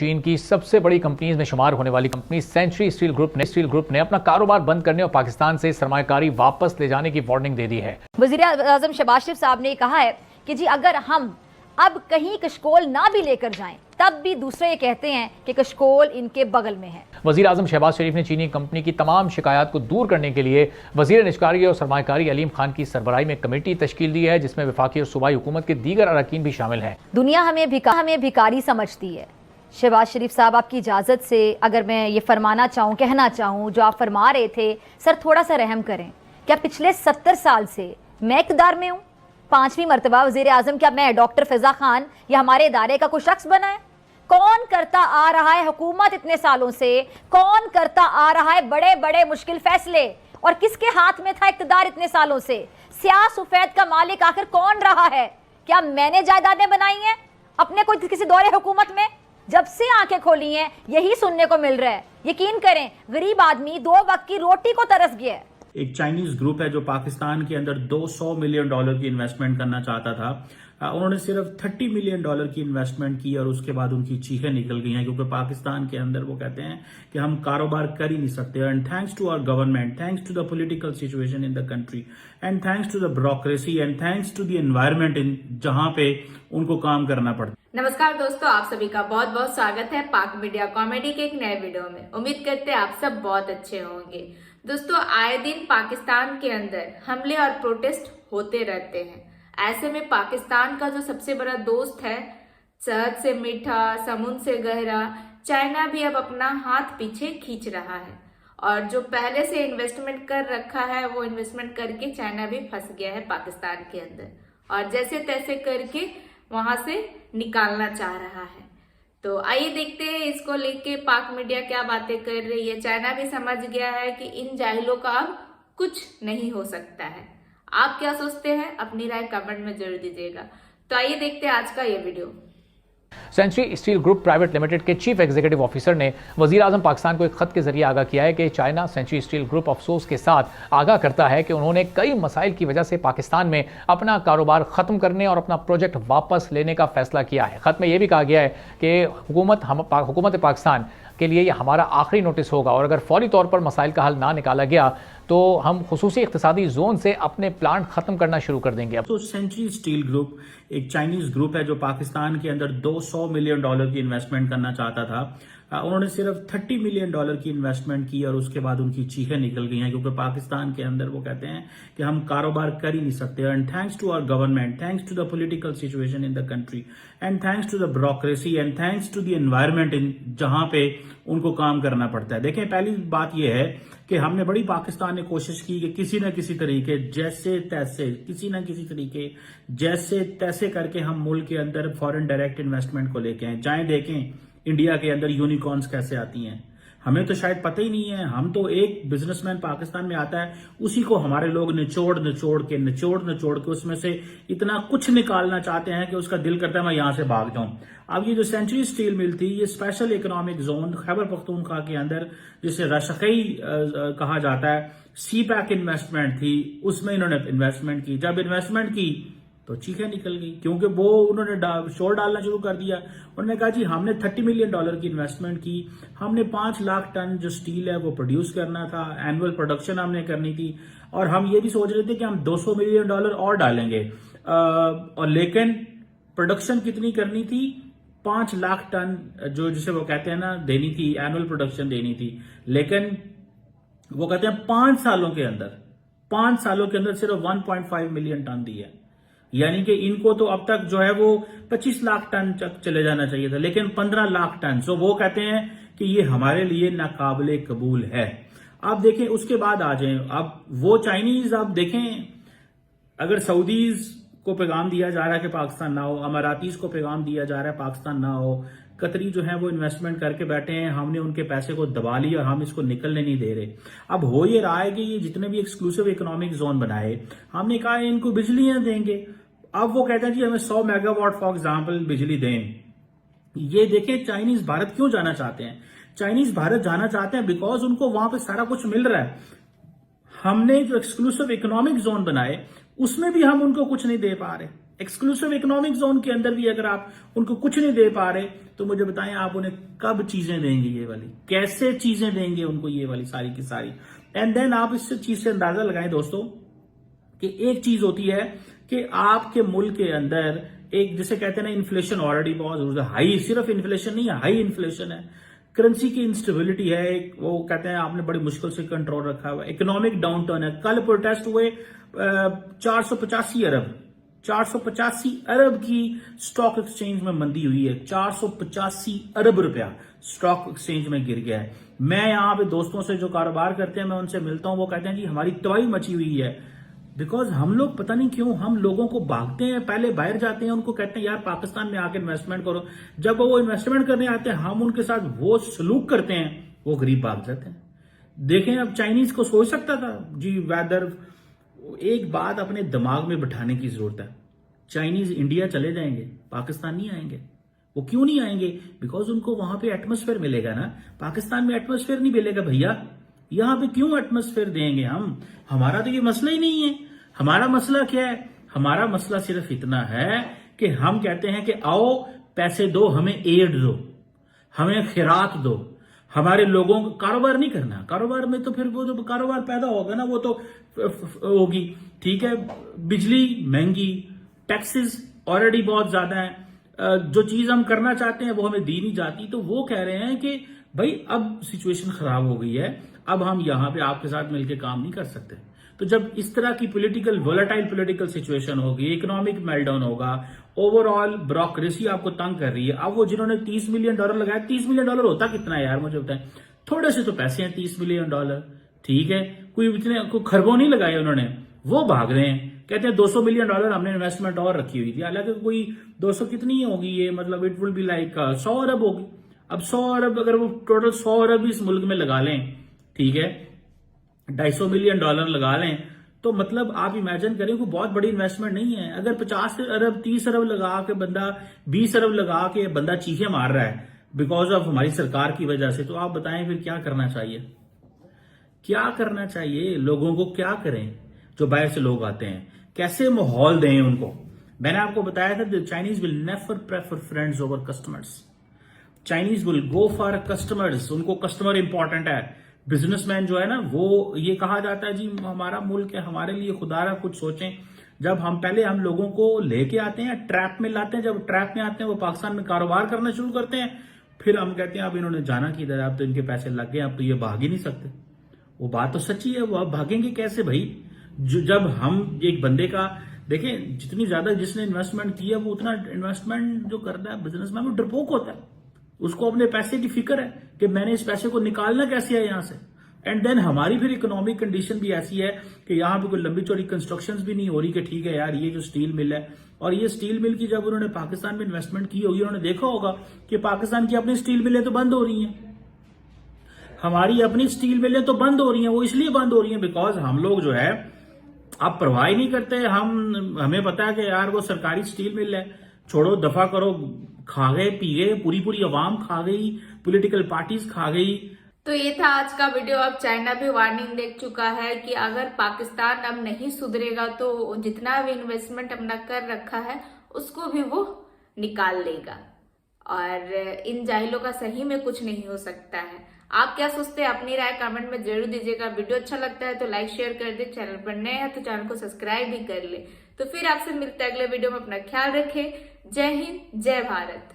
चीन की सबसे बड़ी कंपनीज में शुमार होने वाली कंपनी सेंचुरी स्टील ग्रुप ने अपना कारोबार बंद करने और पाकिस्तान से सरमायाकारी वापस ले जाने की वार्निंग दे दी है। वज़ीर आज़म शहबाज शरीफ साहब ने कहा है कि जी अगर हम अब कहीं कशकोल ना भी लेकर जाएं तब भी दूसरे ये कहते हैं कि कशकोल इनके बगल में है। वज़ीर आज़म शहबाज शरीफ ने चीनी कंपनी की तमाम शिकायत को दूर करने के लिए वज़ीर निजकारी और सरमायाकारी अलीम खान की सरबराही में कमेटी तश्कील दी है, जिसमें वफाकी और सूबाई हुकूमत के दीगर अरकान भी शामिल हैं। दुनिया हमें भिखारी समझती है। शहबाज शरीफ साहब, आपकी इजाज़त से अगर मैं ये फरमाना चाहूँ, कहना चाहूँ, जो आप फरमा रहे थे, सर थोड़ा सा रहम करें। क्या पिछले 70 साल से मैं इक़्तिदार में हूँ? 5वीं मरतबा वज़ीर आज़म, क्या मैं डॉक्टर फ़िज़ा खान या हमारे इदारे का कोई शख्स बना है? कौन करता आ रहा है हुकूमत इतने सालों से? कौन करता आ रहा है बड़े बड़े मुश्किल फैसले? और किसके हाथ में था इक़्तिदार इतने सालों से? स्याह सफेद का मालिक आखिर कौन रहा है? क्या मैंने जायदादें बनाई हैं अपने कोई किसी दौरे हुकूमत में? जब से आंखें खोली हैं यही सुनने को मिल रहा है। यकीन करें, गरीब आदमी 2 वक्त की रोटी को तरस गया है। एक चाइनीज ग्रुप है जो पाकिस्तान के अंदर $200 मिलियन की इन्वेस्टमेंट करना चाहता था। उन्होंने सिर्फ $30 मिलियन की इन्वेस्टमेंट की और उसके बाद उनकी चीखें निकल गई हैं, क्योंकि पाकिस्तान के अंदर वो कहते हैं कि हम कारोबार कर ही नहीं सकते। And thanks to our government, thanks to the political situation in the country, and thanks to the bureaucracy, and thanks to the environment in जहां पे उनको काम करना पड़ता। नमस्कार दोस्तों, आप सभी का बहुत बहुत स्वागत है पाक मीडिया कॉमेडी के एक नए वीडियो में। उम्मीद करते हैं आप सब बहुत अच्छे होंगे। दोस्तों, आए दिन पाकिस्तान के अंदर हमले और प्रोटेस्ट होते रहते हैं। ऐसे में पाकिस्तान का जो सबसे बड़ा दोस्त है, शहद से मीठा समुद्र से गहरा, चाइना भी अब अपना हाथ पीछे खींच रहा है। और जो पहले से इन्वेस्टमेंट कर रखा है वो इन्वेस्टमेंट करके चाइना भी फंस गया है पाकिस्तान के अंदर, और जैसे तैसे करके वहां से निकालना चाह रहा है। तो आइए देखते हैं इसको लेके पाक मीडिया क्या बातें कर रही है। चाइना भी समझ गया है कि इन जाहिलों का अब कुछ नहीं हो सकता है। आप क्या सोचते हैं? अपनी राय कमेंट में जरूर दीजिएगा। तो आइए देखते हैं आज का ये video. Century steel group private limited के चीफ एग्जीक्यूटिव ऑफिसर ने वज़ीर आज़म पाकिस्तान को एक खत के जरिए आगाह किया है कि चाइना सेंचुरी स्टील ग्रुप अफसोस के साथ आगाह करता है कि उन्होंने कई मसाइल की वजह से पाकिस्तान में अपना कारोबार ख़त्म करने और अपना प्रोजेक्ट वापस लेने का फैसला किया है। खत में यह भी कहा गया है कि हुकूमत पाकिस्तान के लिए यह हमारा आखिरी नोटिस होगा, और अगर फौरी तौर पर मसाइल का हल ना निकाला गया तो हम खुसूसी इख्तिसादी जोन से अपने प्लांट खत्म करना शुरू कर देंगे। तो सेंचुरी स्टील ग्रुप एक चाइनीज ग्रुप है जो पाकिस्तान के अंदर $200 मिलियन की इन्वेस्टमेंट करना चाहता था। उन्होंने सिर्फ $30 मिलियन की इन्वेस्टमेंट की और उसके बाद उनकी चीखें निकल गई हैं, क्योंकि पाकिस्तान के अंदर वो कहते हैं कि हम कारोबार कर ही नहीं सकते। And thanks to our government, thanks to the political situation in the country, and thanks to the bureaucracy, and thanks to the environment in जहां पे उनको काम करना पड़ता है। देखें, पहली बात यह है कि हमने बड़ी पाकिस्तान ने कोशिश की कि किसी न किसी तरीके जैसे तैसे जैसे करके हम मुल्क के अंदर फॉरेन डायरेक्ट इन्वेस्टमेंट को लेके आए। चाहे देखें इंडिया के अंदर यूनिकॉर्न्स कैसे आती हैं, हमें तो शायद पता ही नहीं है। हम तो एक बिजनेसमैन पाकिस्तान में आता है, उसी को हमारे लोग निचोड़ के उसमें से इतना कुछ निकालना चाहते हैं कि उसका दिल करता है मैं यहां से भाग जाऊं। अब ये जो सेंचुरी स्टील मिल थी, ये special economic zone Khyber Pakhtunkhwa के अंदर जिसे रशकई कहा जाता है, सी पैक इन्वेस्टमेंट थी, उसमें इन्होंने इन्वेस्टमेंट की। जब इन्वेस्टमेंट की तो चीखें निकल गई, क्योंकि वो उन्होंने शोर डालना शुरू कर दिया। उन्होंने कहा जी हमने $30 मिलियन की इन्वेस्टमेंट की, हमने 5 लाख टन जो स्टील है वो प्रोड्यूस करना था, एनुअल प्रोडक्शन हमने करनी थी, और हम ये भी सोच रहे थे कि हम $200 मिलियन और डालेंगे। और लेकिन प्रोडक्शन कितनी करनी थी? 5 लाख टन जो जिसे वो कहते हैं ना देनी थी, एनुअल प्रोडक्शन देनी थी। लेकिन वो कहते हैं 5 सालों के अंदर सिर्फ 1.5 मिलियन टन दी है। यानी कि इनको तो अब तक जो है वो 25 लाख टन तक चले जाना चाहिए था, लेकिन 15 लाख टन। सो वो कहते हैं कि ये हमारे लिए नाकाबिले कबूल है। अब देखें, उसके बाद आ जाए अब वो चाइनीज। अब देखें, अगर सऊदीज को पैगाम दिया जा रहा है कि पाकिस्तान ना हो, अमारातीज को पैगाम दिया जा रहा है पाकिस्तान ना हो, कतरी जो है वो इन्वेस्टमेंट करके बैठे हैं, हमने उनके पैसे को दबा लिया और हम इसको निकलने नहीं दे रहे। अब हो ये रहा है कि ये जितने भी एक्सक्लूसिव इकोनॉमिक जोन बनाए, हमने कहा इनको बिजलियां देंगे। अब वो कहते हैं जी हमें 100 मेगावाट फॉर एग्जाम्पल बिजली दें। ये देखें, चाइनीज भारत क्यों जाना चाहते हैं? चाइनीज भारत जाना चाहते हैं बिकॉज उनको वहां पे सारा कुछ मिल रहा है। हमने जो एक्सक्लूसिव इकोनॉमिक जोन बनाए उसमें भी हम उनको कुछ नहीं दे पा रहे। एक्सक्लूसिव इकोनॉमिक जोन के अंदर भी अगर आप उनको कुछ नहीं दे पा रहे तो मुझे बताएं आप उन्हें कब चीजें देंगे, ये वाली कैसे चीजें देंगे उनको, ये वाली सारी की सारी। एंड देन आप इस चीज से अंदाजा लगाएं दोस्तों कि एक चीज होती है कि आपके मुल्क के अंदर एक जिसे कहते हैं ना इन्फ्लेशन ऑलरेडी बहुत हाई, सिर्फ इन्फ्लेशन नहीं है, हाई इन्फ्लेशन है, करेंसी की इंस्टेबिलिटी है, वो कहते हैं आपने बड़ी मुश्किल से कंट्रोल रखा हुआ, इकोनॉमिक डाउनटर्न है। कल प्रोटेस्ट हुए 485 अरब की स्टॉक एक्सचेंज में मंदी हुई है, 485 अरब रुपया स्टॉक एक्सचेंज में गिर गया है। मैं यहां पे दोस्तों से जो कारोबार करते हैं मैं उनसे मिलता हूं, वो कहते हैं जी हमारी तबाही मची हुई है। बिकॉज हम लोग पता नहीं क्यों हम लोगों को भागते हैं, पहले बाहर जाते हैं, उनको कहते हैं यार पाकिस्तान में आके इन्वेस्टमेंट करो, जब वो इन्वेस्टमेंट करने आते हैं हम उनके साथ वो सलूक करते हैं, वो गरीब भाग जाते हैं। देखें अब चाइनीज को सोच सकता था जी वेदर, एक बात अपने दिमाग में बिठाने की जरूरत है, चाइनीज इंडिया चले जाएंगे, पाकिस्तान नहीं आएंगे। वो क्यों नहीं आएंगे? बिकॉज उनको वहां पे एटमॉस्फेयर मिलेगा ना, पाकिस्तान में एटमॉस्फेयर नहीं मिलेगा भैया। यहां पे क्यों एटमॉस्फेयर देंगे हम? हमारा तो ये मसला ही नहीं है। हमारा मसला क्या है? हमारा मसला सिर्फ इतना है कि हम कहते हैं कि आओ पैसे दो, हमें एड दो, हमें खिरात दो, हमारे लोगों को कारोबार नहीं करना। कारोबार में तो फिर वो जो कारोबार पैदा होगा ना वो तो होगी, ठीक है। बिजली महंगी, टैक्सेस ऑलरेडी बहुत ज्यादा है, जो चीज हम करना चाहते हैं वो हमें दी नहीं जाती। तो वो कह रहे हैं कि भाई अब सिचुएशन खराब हो गई है, अब हम यहां पे आपके साथ मिलकर काम नहीं कर सकते। तो जब इस तरह की पॉलिटिकल वोलेटाइल पॉलिटिकल सिचुएशन होगी, इकोनॉमिक मेल्टडाउन होगा, ओवरऑल ब्यूरोक्रेसी आपको तंग कर रही है। अब वो जिन्होंने $30 मिलियन लगाया, $30 मिलियन होता कितना है यार मुझे बताएं? थोड़े से तो पैसे हैं $30 मिलियन, ठीक है, कोई इतने कोई खरबों नहीं लगाए उन्होंने, वो भाग रहे हैं, कहते हैं $200 मिलियन हमने इन्वेस्टमेंट और रखी हुई थी। हालांकि कोई 200 कितनी होगी ये, मतलब इट विल बी लाइक 100 अरब होगी। अब 100 अरब अगर वो टोटल 100 अरब इस मुल्क में लगा लें, ठीक है, $250 मिलियन लगा लें, तो मतलब आप इमेजिन करें कोई बहुत बड़ी इन्वेस्टमेंट नहीं है। अगर 50 अरब 30 अरब लगा के बंदा 20 अरब लगा के बंदा चीखे मार रहा है बिकॉज ऑफ हमारी सरकार की वजह से, तो आप बताएं फिर क्या करना चाहिए? क्या करना चाहिए? लोगों को क्या करें जो बाहर से लोग आते हैं, कैसे माहौल दें उनको? मैंने आपको बताया था Chinese will never prefer friends over customers, Chinese will go for customers, उनको कस्टमर इंपॉर्टेंट है। बिजनेसमैन जो है ना, वो ये कहा जाता है जी हमारा मुल्क है, हमारे लिए खुदारा कुछ सोचें। जब हम लोगों को लेके आते हैं, ट्रैप में लाते हैं, जब ट्रैप में आते हैं वो पाकिस्तान में कारोबार करना शुरू करते हैं, फिर हम कहते हैं अब इन्होंने जाना किधर, अब तो इनके पैसे लग गए, अब तो ये भाग ही नहीं सकते। वो बात तो सच्ची है, वो अब भागेंगे कैसे भाई? जब हम एक बंदे का देखें, जितनी ज्यादा जिसने इन्वेस्टमेंट किया वो उतना इन्वेस्टमेंट जो करता है बिजनेसमैन वो डरपोक होता है, उसको अपने पैसे की फिक्र है कि मैंने इस पैसे को निकालना कैसे है यहां से। एंड देन हमारी फिर इकोनॉमिक कंडीशन भी ऐसी है कि यहां पे कोई लंबी चौड़ी कंस्ट्रक्शंस भी नहीं हो रही कि ठीक है यार ये जो स्टील मिल है, और ये स्टील मिल की जब उन्होंने पाकिस्तान में इन्वेस्टमेंट की होगी उन्होंने देखा होगा कि पाकिस्तान की अपनी स्टील मिलें तो बंद हो रही हैं, हमारी अपनी स्टील मिलें तो बंद हो रही हैं। वो इसलिए बंद हो रही हैं बिकॉज हम लोग जो है आप परवाह ही नहीं करते। हमें पता है कि यार वो सरकारी स्टील मिल है, छोड़ो दफा करो, खा गए पी गए, पूरी आवाम खा गई, पॉलिटिकल पार्टीज खा गई। तो ये था आज का वीडियो। अब चाइना भी वार्निंग दे चुका है कि अगर पाकिस्तान अब नहीं सुधरेगा तो जितना भी इन्वेस्टमेंट अपना कर रखा है उसको भी वो निकाल लेगा, और इन जाहिलों का सही में कुछ नहीं हो सकता है। आप क्या सोचते हैं? अपनी राय कमेंट में जरूर दीजिएगा। वीडियो अच्छा लगता है तो लाइक शेयर कर दे, चैनल पर नए हैं तो चैनल को सब्सक्राइब भी कर ले। तो फिर आपसे मिलते हैं अगले वीडियो में। अपना ख्याल रखें। जय हिंद, जय भारत।